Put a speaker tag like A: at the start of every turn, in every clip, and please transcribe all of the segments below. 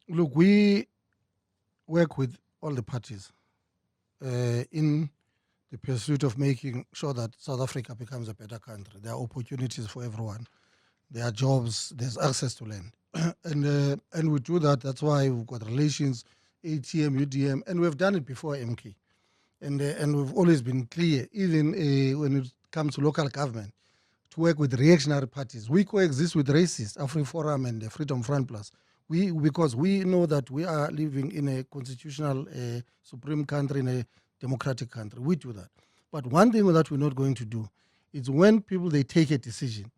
A: Look, we work with all the parties in the pursuit of making sure that South Africa becomes a better country. There are opportunities for everyone. There are jobs. There's access to land, and we do that. That's why we've got relations, ATM, UDM, and we've done it before MK, and we've always been clear, even when it comes to local government, to work with reactionary parties. We coexist with racists, AfriForum and the Freedom Front Plus. Because we know that we are living in a constitutional supreme country, in a democratic country. We do that. But one thing that we're not going to do is when people, they take a decision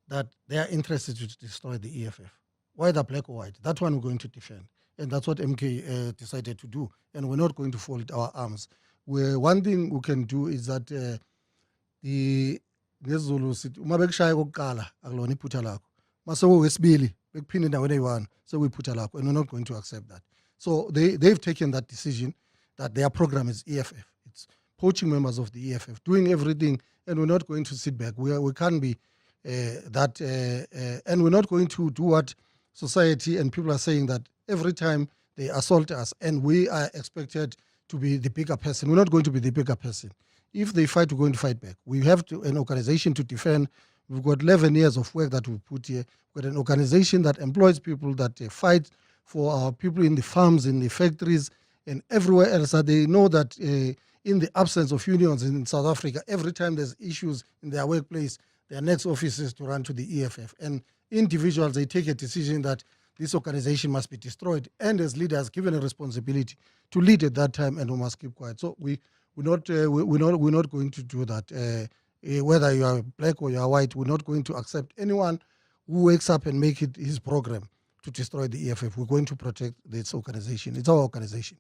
A: that they are interested to destroy the EFF, whether black or white, that one we're going to defend. And that's what MK decided to do. And we're not going to fold our arms. One thing we can do is that the ngesiZulu sithi uma bekushaya kokuqala akulona iphutha lakho mase wesibili bekuphinde endaweni eyi-1 sekuyiphutha lakho, and we're not going to accept that. So they've taken that decision that their program is EFF. It's poaching members of the EFF, doing everything, and we're not going to sit back. We can't be and we're not going to do what society and people are saying, that every time they assault us and we are expected to be the bigger person. We're not going to be the bigger person. If they fight, we're going to fight back. We have an organization to defend. We've got 11 years of work that we put here. We've got an organization that employs people, that fight for our people in the farms, in the factories, and everywhere else. That they know that in the absence of unions in South Africa, every time there's issues in their workplace, their next office is to run to the EFF. And individuals, they take a decision that this organization must be destroyed. And as leaders, given a responsibility to lead at that time, and we must keep quiet. So we're not going to do that. Whether you are black or you are white, we're not going to accept anyone who wakes up and make it his program to destroy the EFF. We're going to protect this organization. It's our organization.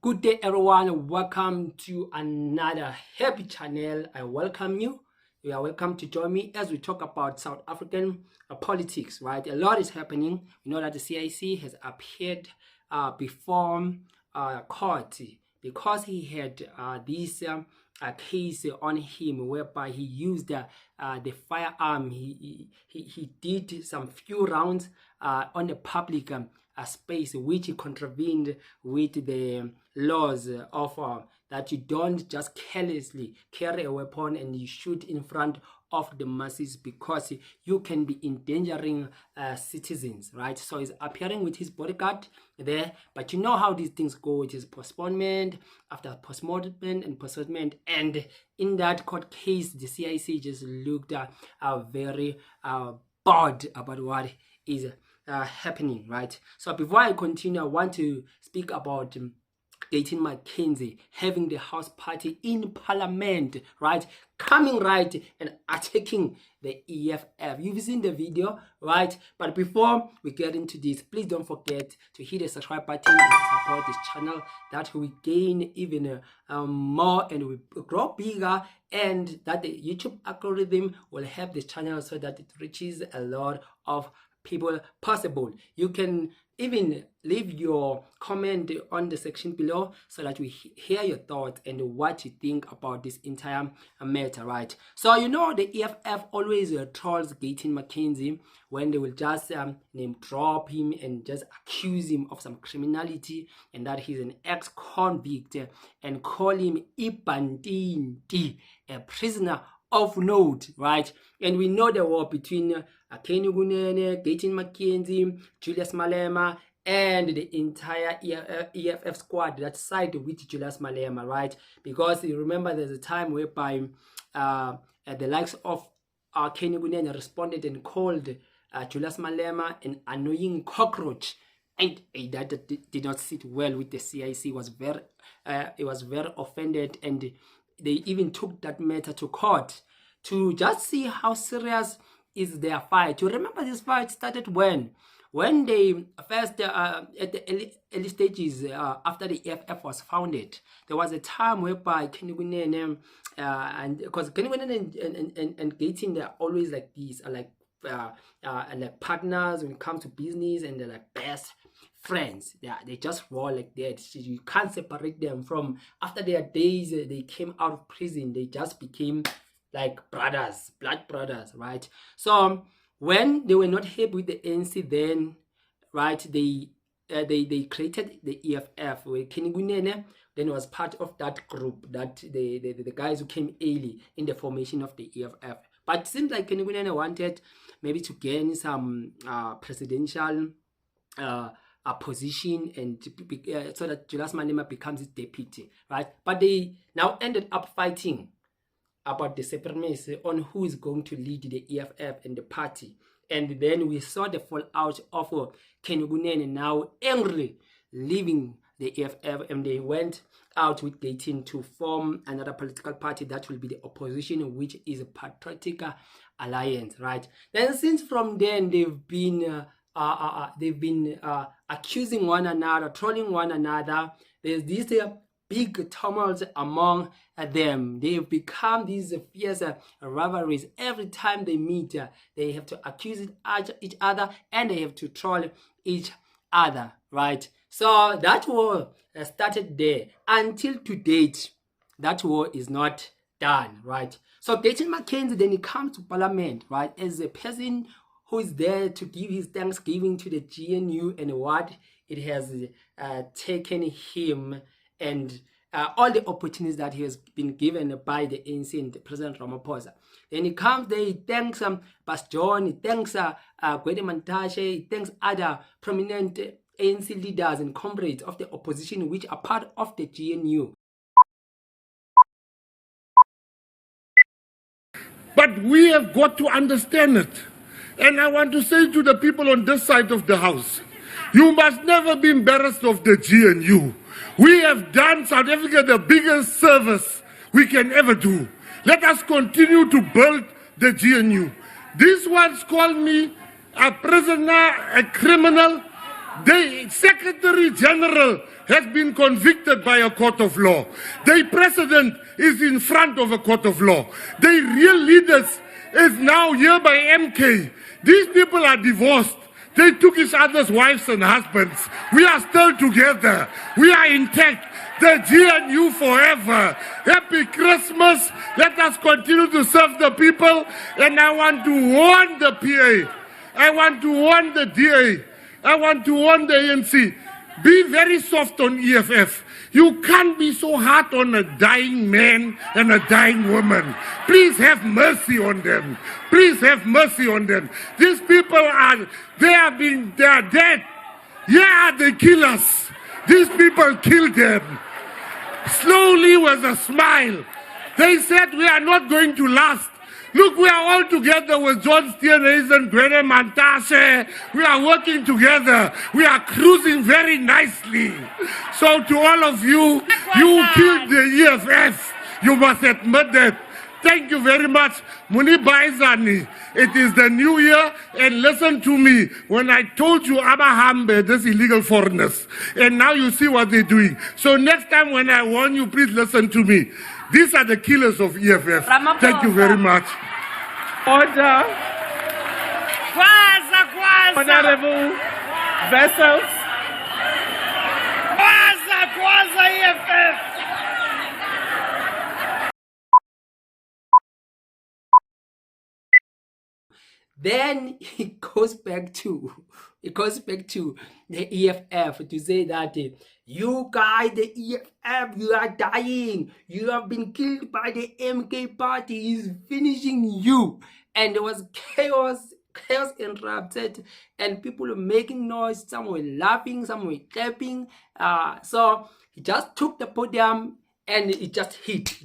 B: Good day, everyone. Welcome to another happy channel. I welcome you. You are welcome to join me as we talk about South African politics, right? A lot is happening. You know that the CIC has appeared before court because he had this case on him whereby he used the firearm. He did some few rounds on the public space, which contravened with the laws of that you don't just carelessly carry a weapon and you shoot in front of the masses, because you can be endangering citizens, right? So he's appearing with his bodyguard there, but you know how these things go. It is postponement after postponement and postponement, and in that court case, the CIC just looked very bored about what is happening, right? So before I continue, I want to speak about Gayton Mckenzie having the house party in Parliament, right? Coming right and attacking the EFF. You've seen the video, right? But before we get into this, please don't forget to hit the subscribe button and support this channel, that we gain even more and we grow bigger, and that the YouTube algorithm will help this channel so that it reaches a lot of people possible. You can even leave your comment on the section below so that we hear your thoughts and what you think about this entire matter, right? So you know the EFF always trolls Gayton Mckenzie when they will just name drop him and just accuse him of some criminality and that he's an ex-convict, and call him Ibantinti, a prisoner of note, right? And we know the war between Gayton Mckenzie, Julius Malema, and the entire EFF squad that sided with Julius Malema, right? Because you remember there's a time whereby the likes of Gayton responded and called Julius Malema an annoying cockroach, and that did not sit well with the CIC. It was very offended, and they even took that matter to court to just see how serious is their fight. You remember this fight started when they first at the early stages after the EFF was founded. There was a time whereby Gayton and because Gayton and Gayton, they're always like these, like partners when it comes to business, and they're like best friends. They just roll like that. You can't separate them from, after their days they came out of prison, they just became like brothers, blood brothers, right? So when they were not happy with the ANC, then right, they created the EFF, where Kenny Gunene then was part of that group, that the guys who came early in the formation of the EFF. But it seems like Kenny Gunene wanted maybe to gain some presidential position, and so that Julius Malema becomes his deputy, right? But they now ended up fighting about the supremacy on who is going to lead the EFF and the party. And then we saw the fallout of Kenny Gunene now angry leaving the EFF, and they went out with Gayton to form another political party that will be the opposition, which is a Patriotic Alliance, right? Then since from then they've been accusing one another, trolling one another. There's this big tumult among them. They've become these fierce rivalries. Every time they meet, they have to accuse each other, and they have to troll each other, right? So that war started there. Until to date, that war is not done, right? So Gayton Mckenzie, then he comes to Parliament, right, as a person who is there to give his thanksgiving to the GNU and what it has taken him, and all the opportunities that he has been given by the ANC and President Ramaphosa. Then he comes there, he thanks Pastor John, he thanks Gayton Mckenzie, he thanks other prominent ANC leaders and comrades of the opposition which are part of the GNU.
C: But we have got to understand it. And I want to say to the people on this side of the house, you must never be embarrassed of the GNU. We have done South Africa the biggest service we can ever do. Let us continue to build the GNU. These ones call me a prisoner, a criminal. The Secretary General has been convicted by a court of law. The president is in front of a court of law. The real leaders is now here by MK. These people are divorced. They took each other's wives and husbands. We are still together. We are intact. The GNU forever. Happy Christmas. Let us continue to serve the people. And I want to warn the PA. I want to warn the DA. I want to warn the ANC. Be very soft on EFF. You can't be so hard on a dying man and a dying woman. Please have mercy on them. Please have mercy on them. These people they are dead. Yeah, they kill us. These people killed them. Slowly with a smile. They said we are not going to last. Look, we are all together with John Steenhuisen, Gayton Mckenzie. We are working together. We are cruising very nicely. So to all of you, you killed the EFF. You must admit that. Thank you very much. Muni Baizani. It is the new year, and listen to me. When I told you Abahambe, this illegal foreigners, and now you see what they're doing. So next time when I warn you, please listen to me. These are the killers of EFF. Thank you very much.
D: Order. Honorable vessels. EFF.
B: Then it goes back to the EFF to say that you guys, the EFF, you are dying. You have been killed by the MK party. Is finishing you. And there was chaos erupted, and people were making noise. Some were laughing, some were clapping. So he just took the podium and it just hit.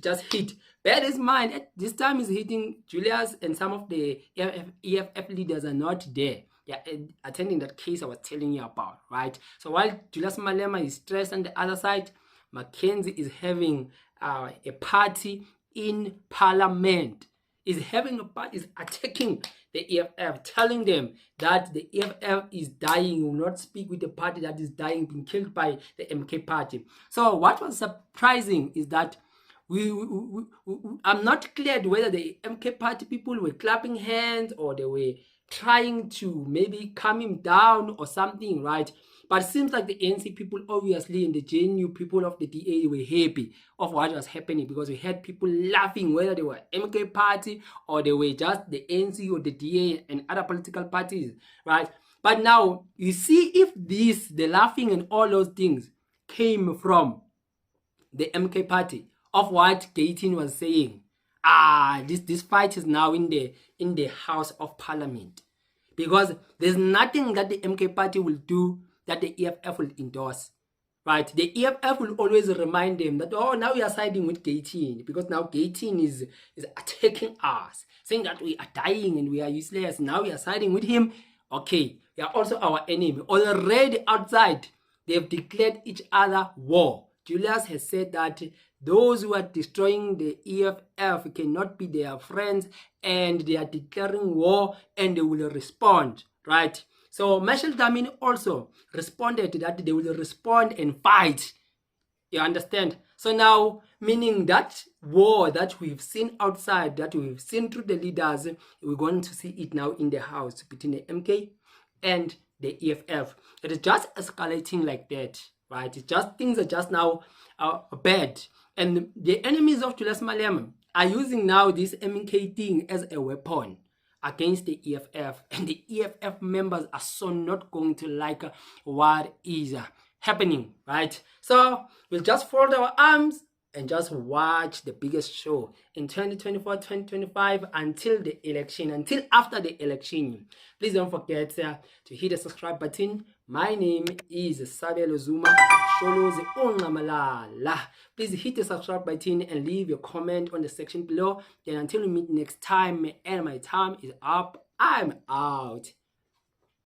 B: Bear in mind, at this time is hitting Julius, and some of the EFF leaders are not there. Yeah, attending that case I was telling you about, right? So while Julius Malema is stressed on the other side, Mckenzie is having a party in Parliament. Is attacking the EFF, telling them that the EFF is dying. You will not speak with the party that is dying, being killed by the MK party. So what was surprising is that I'm not clear whether the MK party people were clapping hands or they were trying to maybe calm him down or something, right? But it seems like the ANC people, obviously, and the GNU people of the DA were happy of what was happening, because we had people laughing, whether they were MK party or they were just the ANC or the DA and other political parties, right? But now you see, if the laughing and all those things came from the MK party of what Gayton was saying, this fight is now in the House of Parliament, because there's nothing that the MK party will do that the EFF will endorse, right? The EFF will always remind them that, oh, now we are siding with Gayton, because now Gayton is attacking us, saying that we are dying and we are useless. Now we are siding with him. Okay, we are also our enemy. Already outside, they have declared each other war. Julius has said that those who are destroying the EFF cannot be their friends, and they are declaring war and they will respond, right? So Marshall Dlamini also responded that they will respond and fight. You understand? So now, meaning that war that we've seen outside, that we've seen through the leaders, we're going to see it now in the house between the MK and the EFF. It is just escalating like that, right? It's just, things are just now bad. And the enemies of Julius Malema are using now this MK thing as a weapon against the EFF, and the EFF members are so not going to like what is happening, right? So we'll just fold our arms and just watch the biggest show in 2024, 2025 until the election, until after the election. Please don't forget to hit the subscribe button. My name is Sabelo Zuma. Please hit the subscribe button and leave your comment on the section below. Then until we meet next time, and my time is up, I'm out.